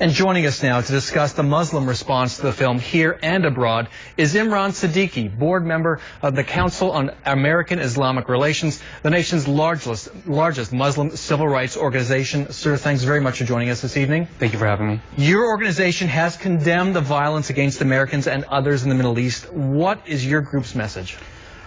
And joining us now to discuss the Muslim response to the film here and abroad is Imran Siddiqui, board member of the Council on American-Islamic Relations, the nation's largest Muslim civil rights organization. Sir, thanks very much for joining us this evening. Thank you for having me. Your organization has condemned the violence against Americans and others in the Middle East. What is your group's message?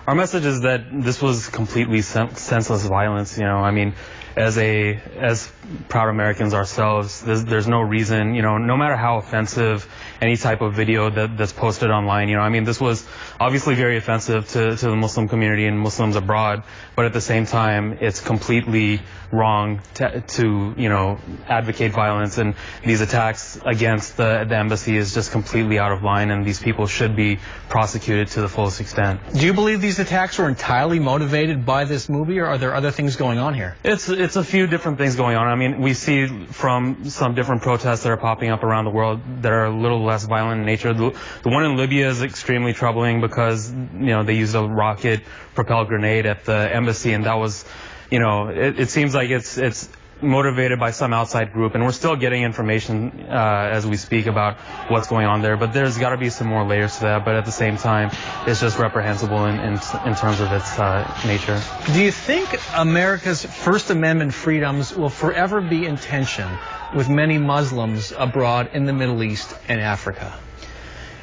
Our message is that this was completely senseless violence. I mean, as proud Americans ourselves, there's no reason, no matter how offensive any type of video that's posted online, I mean, this was obviously very offensive to the Muslim community and Muslims abroad, but at the same time, it's completely wrong to advocate violence, and these attacks against the embassy is just completely out of line, and these people should be prosecuted to the fullest extent. Do you believe these attacks were entirely motivated by this movie, or are there other things going on here? It's a few different things going on. I mean, we see from some different protests that are popping up around the world that are a little less violent in nature. The one in Libya is extremely troubling because, they used a rocket-propelled grenade at the embassy, and that was, it seems like it's motivated by some outside group, and we're still getting information as we speak about what's going on there, but there's got to be some more layers to that. But at the same time, it's just reprehensible in terms of its nature. Do you think America's First Amendment freedoms will forever be in tension with many Muslims abroad in the Middle East and Africa?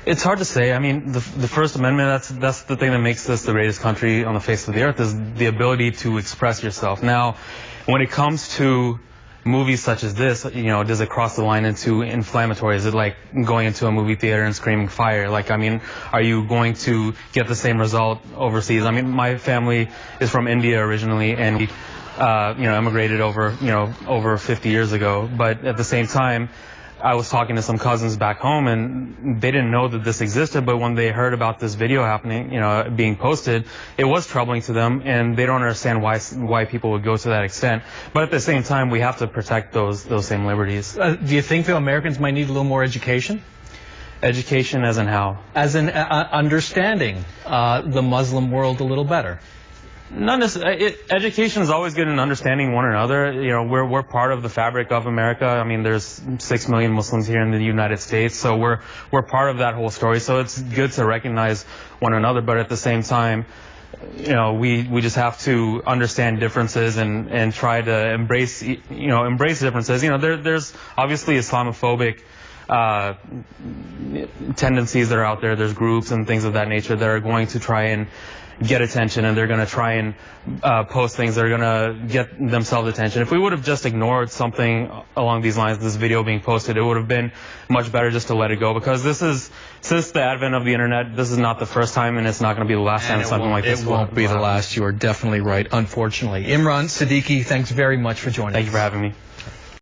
It's hard to say. I mean, the First Amendment, that's the thing that makes this the greatest country on the face of the earth, is the ability to express yourself. Now, when it comes to movies such as this, does it cross the line into inflammatory? Is it like going into a movie theater and screaming fire? I mean, are you going to get the same result overseas? I mean, my family is from India originally, and we, immigrated over 50 years ago. But at the same time, I was talking to some cousins back home, and they didn't know that this existed, but when they heard about this video happening, being posted, it was troubling to them, and they don't understand why people would go to that extent. But at the same time, we have to protect those same liberties. Do you think that Americans might need a little more education? Education as in how? As in understanding the Muslim world a little better. Not necessarily. Education is always good in understanding one another. We're part of the fabric of America. I mean, there's 6 million Muslims here in the United States, so we're part of that whole story. So it's good to recognize one another, but at the same time, we just have to understand differences and try to embrace differences. There's obviously Islamophobic tendencies that are out there. There's groups and things of that nature that are going to try and get attention, and they're going to try and post things that are going to get themselves attention. If we would have just ignored something along these lines, this video being posted, it would have been much better just to let it go, because since the advent of the internet, this is not the first time, and it's not going to be the last time something like this. It won't be the last. You are definitely right, unfortunately. Imran Siddiqui, thanks very much for joining us. Thank you for having me.